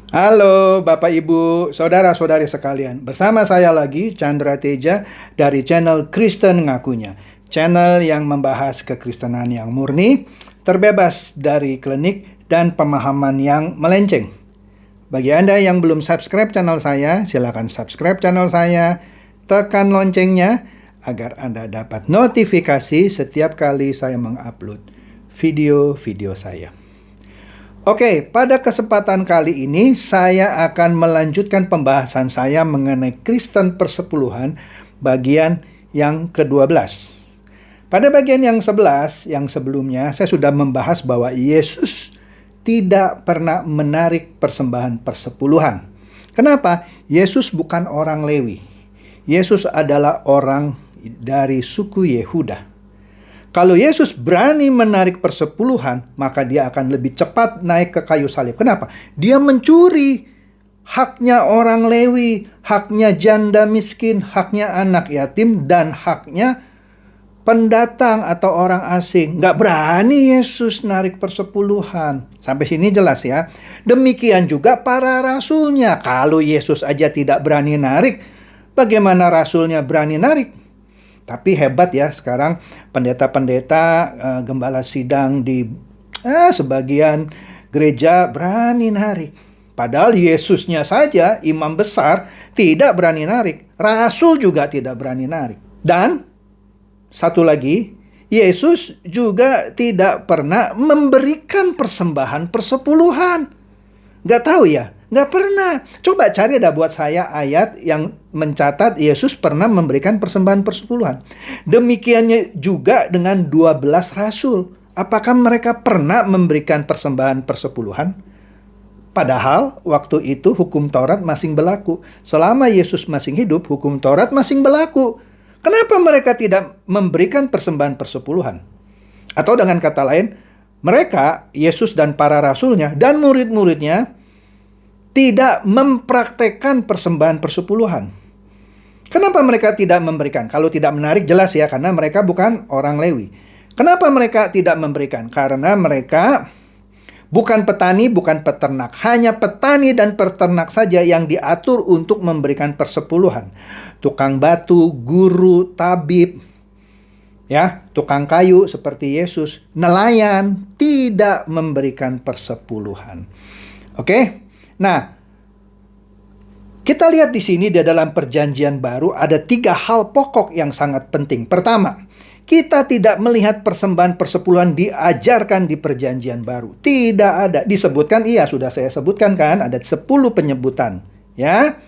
Halo Bapak Ibu, saudara-saudari sekalian. Bersama saya lagi Chandra Teja dari channel Kristen Ngakunya. Channel yang membahas kekristenan yang murni, terbebas dari klinik dan pemahaman yang melenceng. Bagi Anda yang belum subscribe channel saya, silakan subscribe channel saya, tekan loncengnya agar Anda dapat notifikasi setiap kali saya mengupload video-video saya. Oke, pada kesempatan kali ini saya akan melanjutkan pembahasan saya mengenai Kristen Persepuluhan bagian yang ke-12. Pada bagian yang 11, yang sebelumnya saya sudah membahas bahwa Yesus tidak pernah menarik persembahan persepuluhan. Kenapa? Yesus bukan orang Lewi. Yesus adalah orang dari suku Yehuda. Kalau Yesus berani menarik persepuluhan, maka dia akan lebih cepat naik ke kayu salib. Kenapa? Dia mencuri haknya orang Lewi, haknya janda miskin, haknya anak yatim, dan haknya pendatang atau orang asing. Nggak berani Yesus narik persepuluhan. Sampai sini jelas ya. Demikian juga para rasulnya. Kalau Yesus aja tidak berani narik, bagaimana rasulnya berani narik? Tapi hebat ya, sekarang pendeta-pendeta, gembala sidang di sebagian gereja berani narik. Padahal Yesusnya saja, imam besar, tidak berani narik. Rasul juga tidak berani narik. Dan satu lagi, Yesus juga tidak pernah memberikan persembahan persepuluhan. Nggak tahu ya? Nggak pernah. Coba cari dah buat saya ayat yang mencatat Yesus pernah memberikan persembahan persepuluhan. Demikiannya juga dengan 12 rasul. Apakah mereka pernah memberikan persembahan persepuluhan? Padahal waktu itu hukum Taurat masih berlaku. Selama Yesus masih hidup, hukum Taurat masih berlaku. Kenapa mereka tidak memberikan persembahan persepuluhan? Atau dengan kata lain, mereka, Yesus dan para rasulnya dan murid-muridnya tidak mempraktekkan persembahan persepuluhan. Kenapa mereka tidak memberikan? Kalau tidak menarik jelas ya, karena mereka bukan orang Lewi. Kenapa mereka tidak memberikan? Karena mereka bukan petani, bukan peternak. Hanya petani dan peternak saja yang diatur untuk memberikan persepuluhan. Tukang batu, guru, tabib, ya, tukang kayu seperti Yesus, nelayan tidak memberikan persepuluhan. Oke? Nah, kita lihat di sini di dalam perjanjian baru ada 3 hal pokok yang sangat penting. Pertama, kita tidak melihat persembahan persepuluhan diajarkan di perjanjian baru. Tidak ada. Disebutkan, iya sudah saya sebutkan kan, ada 10 penyebutan. Ya.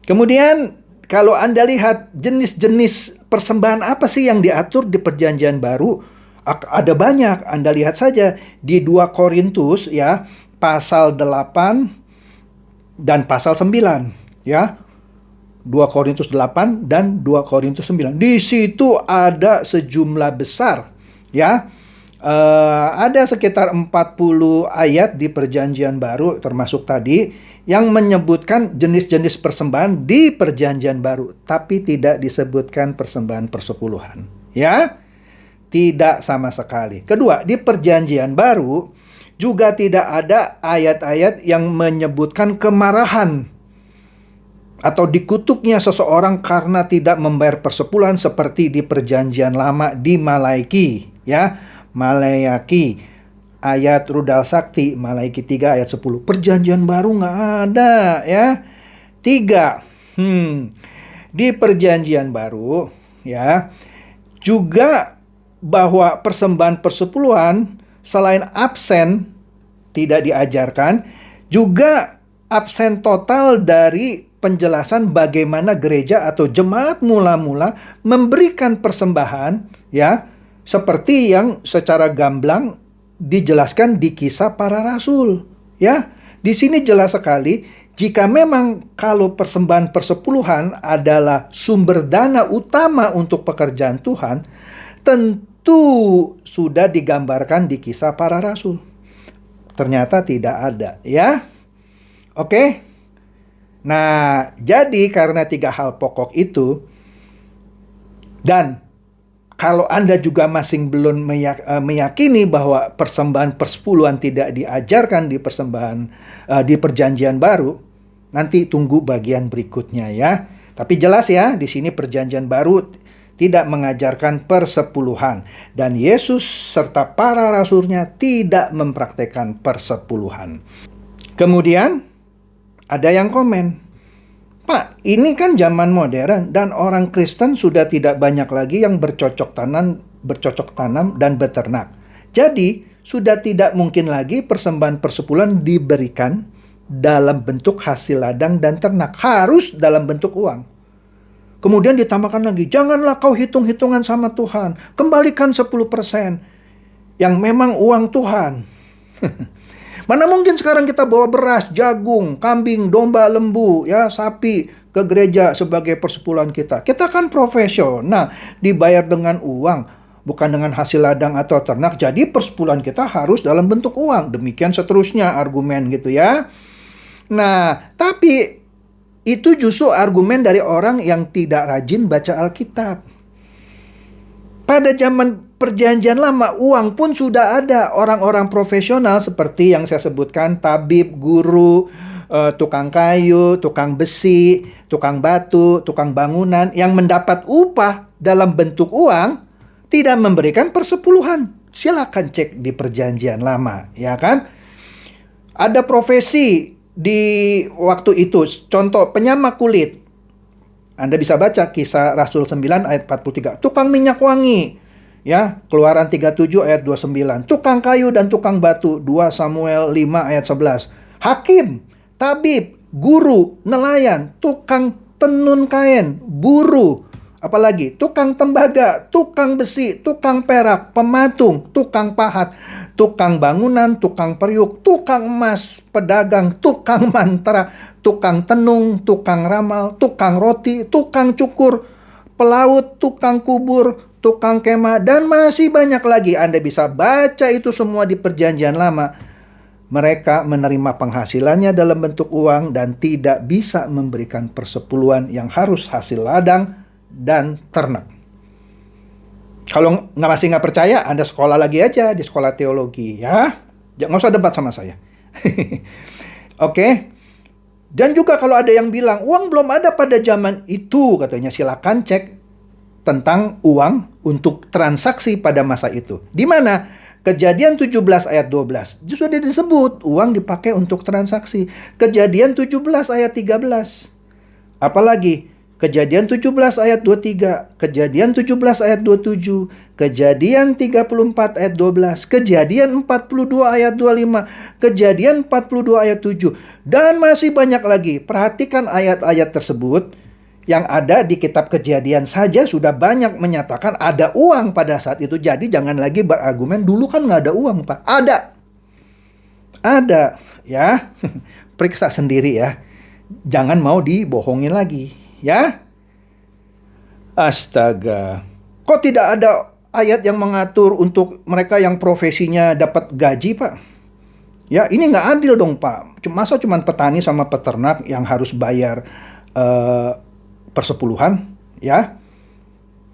Kemudian, kalau Anda lihat jenis-jenis persembahan apa sih yang diatur di perjanjian baru, ada banyak. Anda lihat saja di 2 Korintus ya, pasal 8 dan pasal 9 ya. 2 Korintus 8 dan 2 Korintus 9. Di situ ada sejumlah besar ya. Ada sekitar 40 ayat di perjanjian baru termasuk tadi yang menyebutkan jenis-jenis persembahan di perjanjian baru, tapi tidak disebutkan persembahan persepuluhan ya. Tidak sama sekali. Kedua, di perjanjian baru juga tidak ada ayat-ayat yang menyebutkan kemarahan atau dikutuknya seseorang karena tidak membayar persepuluhan seperti di perjanjian lama di Malaiki ya. Malayaki ayat rudal sakti, Malaiki 3 ayat 10. Perjanjian baru nggak ada ya. 3. Di perjanjian baru ya juga bahwa persembahan persepuluhan selain absen, tidak diajarkan, juga absen total dari penjelasan bagaimana gereja atau jemaat mula-mula memberikan persembahan, ya, seperti yang secara gamblang dijelaskan di Kisah Para Rasul, ya. Di sini jelas sekali, jika memang kalau persembahan persepuluhan adalah sumber dana utama untuk pekerjaan Tuhan, tentu sudah digambarkan di Kisah Para Rasul. Ternyata tidak ada, ya. Oke. Nah, jadi karena 3 hal pokok itu, dan kalau Anda juga masih belum meyakini bahwa persembahan persepuluhan tidak diajarkan di perjanjian baru, nanti tunggu bagian berikutnya ya. Tapi jelas ya, di sini perjanjian baru tidak mengajarkan persepuluhan. Dan Yesus serta para rasulnya tidak mempraktekkan persepuluhan. Kemudian ada yang komen, Pak, ini kan zaman modern dan orang Kristen sudah tidak banyak lagi yang bercocok tanam dan beternak. Jadi, sudah tidak mungkin lagi persembahan persepuluhan diberikan dalam bentuk hasil ladang dan ternak. Harus dalam bentuk uang. Kemudian ditambahkan lagi, janganlah kau hitung-hitungan sama Tuhan. Kembalikan 10% yang memang uang Tuhan. Mana mungkin sekarang kita bawa beras, jagung, kambing, domba, lembu, ya, sapi ke gereja sebagai persepuluhan kita. Kita kan profesional, dibayar dengan uang, bukan dengan hasil ladang atau ternak. Jadi persepuluhan kita harus dalam bentuk uang. Demikian seterusnya argumen gitu ya. Nah, tapi itu justru argumen dari orang yang tidak rajin baca Alkitab. Pada zaman Perjanjian Lama, uang pun sudah ada. Orang-orang profesional seperti yang saya sebutkan, tabib, guru, tukang kayu, tukang besi, tukang batu, tukang bangunan, yang mendapat upah dalam bentuk uang, tidak memberikan persepuluhan. Silakan cek di Perjanjian Lama, ya kan? Ada profesi di waktu itu, contoh penyamak kulit. Anda bisa baca Kisah Rasul 9 ayat 43. Tukang minyak wangi, ya, Keluaran 37 ayat 29. Tukang kayu dan tukang batu, 2 Samuel 5 ayat 11. Hakim, tabib, guru, nelayan, tukang tenun kain, buruh, apalagi tukang tembaga, tukang besi, tukang perak, pematung, tukang pahat, tukang bangunan, tukang periuk, tukang emas, pedagang, tukang mantra, tukang tenung, tukang ramal, tukang roti, tukang cukur, pelaut, tukang kubur, tukang kemah, dan masih banyak lagi. Anda bisa baca itu semua di Perjanjian Lama. Mereka menerima penghasilannya dalam bentuk uang dan tidak bisa memberikan persepuluhan yang harus hasil ladang dan ternak. Kalau masih nggak percaya, Anda sekolah lagi aja di sekolah teologi ya. Nggak usah debat sama saya. Oke. Dan juga kalau ada yang bilang, uang belum ada pada zaman itu, katanya, silakan cek tentang uang untuk transaksi pada masa itu. Di mana? Kejadian 17 ayat 12. Sudah disebut uang dipakai untuk transaksi. Kejadian 17 ayat 13. Apalagi? Kejadian 17 ayat 23, Kejadian 17 ayat 27, Kejadian 34 ayat 12, Kejadian 42 ayat 25, Kejadian 42 ayat 7, dan masih banyak lagi. Perhatikan ayat-ayat tersebut yang ada di kitab Kejadian saja sudah banyak menyatakan ada uang pada saat itu. Jadi jangan lagi berargumen dulu kan nggak ada uang, Pak. Ada ya. Periksa sendiri ya. Jangan mau dibohongin lagi. Ya, astaga, kok tidak ada ayat yang mengatur untuk mereka yang profesinya dapat gaji, Pak? Ya, ini nggak adil dong, Pak. Masa cuma petani sama peternak yang harus bayar persepuluhan? Ya,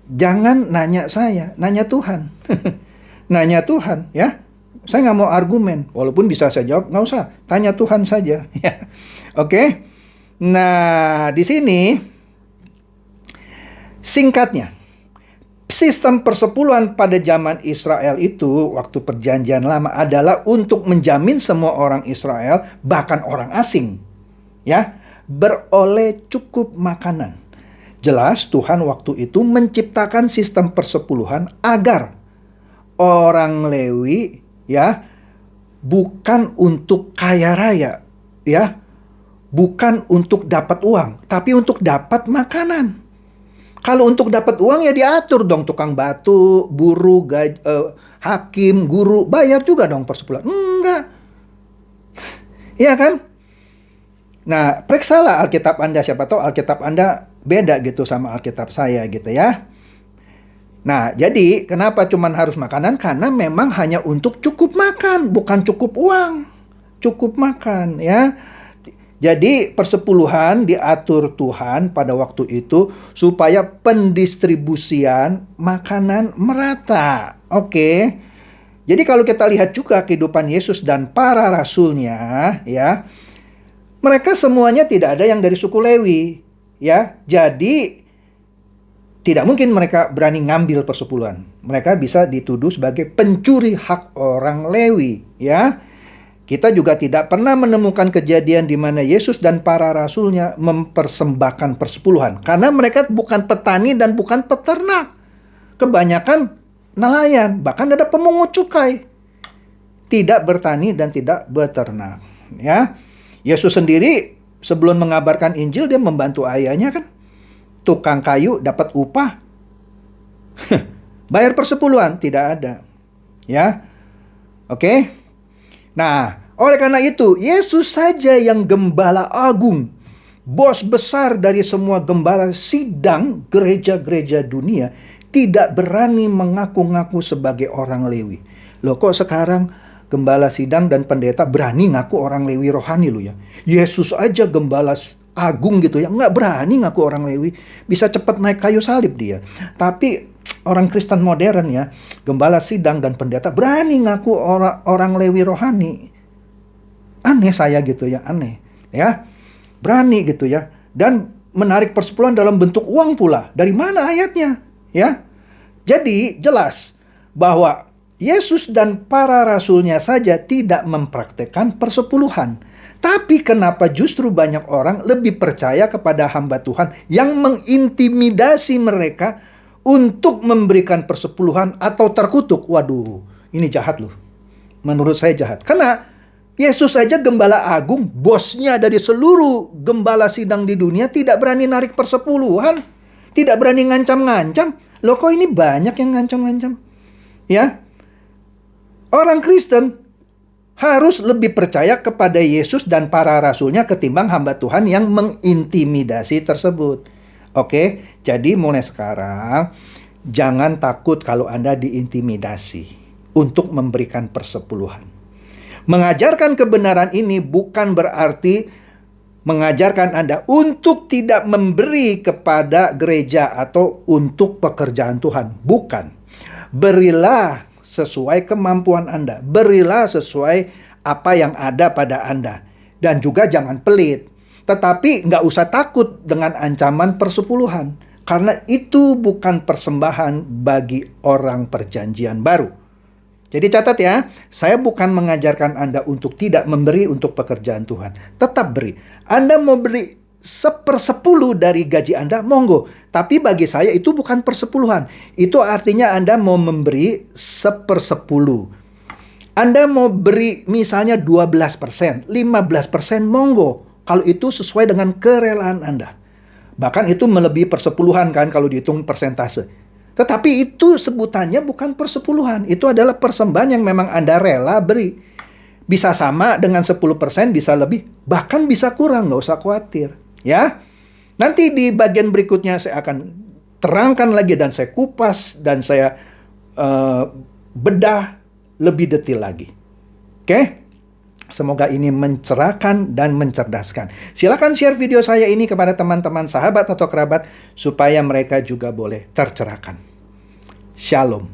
jangan nanya saya, nanya Tuhan. Nanya Tuhan, ya. Saya nggak mau argumen, walaupun bisa saya jawab, nggak usah, tanya Tuhan saja. Ya, oke. Nah, di sini singkatnya, sistem persepuluhan pada zaman Israel itu, waktu Perjanjian Lama, adalah untuk menjamin semua orang Israel, bahkan orang asing, ya, beroleh cukup makanan. Jelas Tuhan waktu itu menciptakan sistem persepuluhan agar orang Lewi, ya, bukan untuk kaya raya, ya, bukan untuk dapat uang, tapi untuk dapat makanan. Kalau untuk dapat uang ya diatur dong, tukang batu, buruh, hakim, guru, bayar juga dong persepuluhan. Enggak. Iya kan? Nah, periksalah Alkitab Anda, siapa tahu Alkitab Anda beda gitu sama Alkitab saya gitu ya. Nah, jadi kenapa cuman harus makanan? Karena memang hanya untuk cukup makan, bukan cukup uang. Cukup makan ya. Jadi persepuluhan diatur Tuhan pada waktu itu supaya pendistribusian makanan merata. Oke. Jadi kalau kita lihat juga kehidupan Yesus dan para rasulnya, ya, mereka semuanya tidak ada yang dari suku Lewi, ya. Jadi tidak mungkin mereka berani ngambil persepuluhan. Mereka bisa dituduh sebagai pencuri hak orang Lewi, ya. Kita juga tidak pernah menemukan kejadian di mana Yesus dan para rasulnya mempersembahkan persepuluhan. Karena mereka bukan petani dan bukan peternak. Kebanyakan nelayan, bahkan ada pemungut cukai. Tidak bertani dan tidak beternak. Ya, Yesus sendiri sebelum mengabarkan Injil, dia membantu ayahnya kan. Tukang kayu dapat upah. Bayar persepuluhan, tidak ada. Ya, oke. Nah, oleh karena itu, Yesus saja yang gembala agung, bos besar dari semua gembala sidang gereja-gereja dunia, tidak berani mengaku-ngaku sebagai orang Lewi. Loh, kok sekarang gembala sidang dan pendeta berani ngaku orang Lewi rohani lo ya? Yesus aja gembala agung gitu ya, nggak berani ngaku orang Lewi. Bisa cepat naik kayu salib dia. Tapi orang Kristen modern ya, gembala sidang dan pendeta berani ngaku orang Lewi rohani. Aneh saya gitu ya, aneh. Ya, berani gitu ya. Dan menarik persepuluhan dalam bentuk uang pula. Dari mana ayatnya? Ya, jadi jelas bahwa Yesus dan para rasulnya saja tidak mempraktekkan persepuluhan. Tapi kenapa justru banyak orang lebih percaya kepada hamba Tuhan yang mengintimidasi mereka untuk memberikan persepuluhan atau terkutuk? Waduh, ini jahat loh. Menurut saya jahat. Karena Yesus saja gembala agung, bosnya dari seluruh gembala sidang di dunia, tidak berani narik persepuluhan. Tidak berani ngancam-ngancam. Loh, kok ini banyak yang ngancam-ngancam? Ya, orang Kristen harus lebih percaya kepada Yesus dan para rasulnya ketimbang hamba Tuhan yang mengintimidasi tersebut. Oke, jadi mulai sekarang jangan takut kalau Anda diintimidasi untuk memberikan persepuluhan. Mengajarkan kebenaran ini bukan berarti mengajarkan Anda untuk tidak memberi kepada gereja atau untuk pekerjaan Tuhan. Bukan. Berilah sesuai kemampuan Anda. Berilah sesuai apa yang ada pada Anda. Dan juga jangan pelit. Tetapi nggak usah takut dengan ancaman persepuluhan. Karena itu bukan persembahan bagi orang perjanjian baru. Jadi catat ya, saya bukan mengajarkan Anda untuk tidak memberi untuk pekerjaan Tuhan. Tetap beri. Anda mau beri 1/10 dari gaji Anda, monggo. Tapi bagi saya itu bukan persepuluhan. Itu artinya Anda mau memberi 1/10. Anda mau beri misalnya 12%, 15%, monggo. Kalau itu sesuai dengan kerelaan Anda. Bahkan itu melebihi persepuluhan kan kalau dihitung persentase. Tetapi itu sebutannya bukan persepuluhan. Itu adalah persembahan yang memang Anda rela beri. Bisa sama dengan 10%, bisa lebih, bahkan bisa kurang, nggak usah khawatir. Ya, nanti di bagian berikutnya saya akan terangkan lagi dan saya kupas dan saya bedah lebih detail lagi. Oke? Semoga ini mencerahkan dan mencerdaskan. Silakan share video saya ini kepada teman-teman, sahabat atau kerabat supaya mereka juga boleh tercerahkan. Shalom.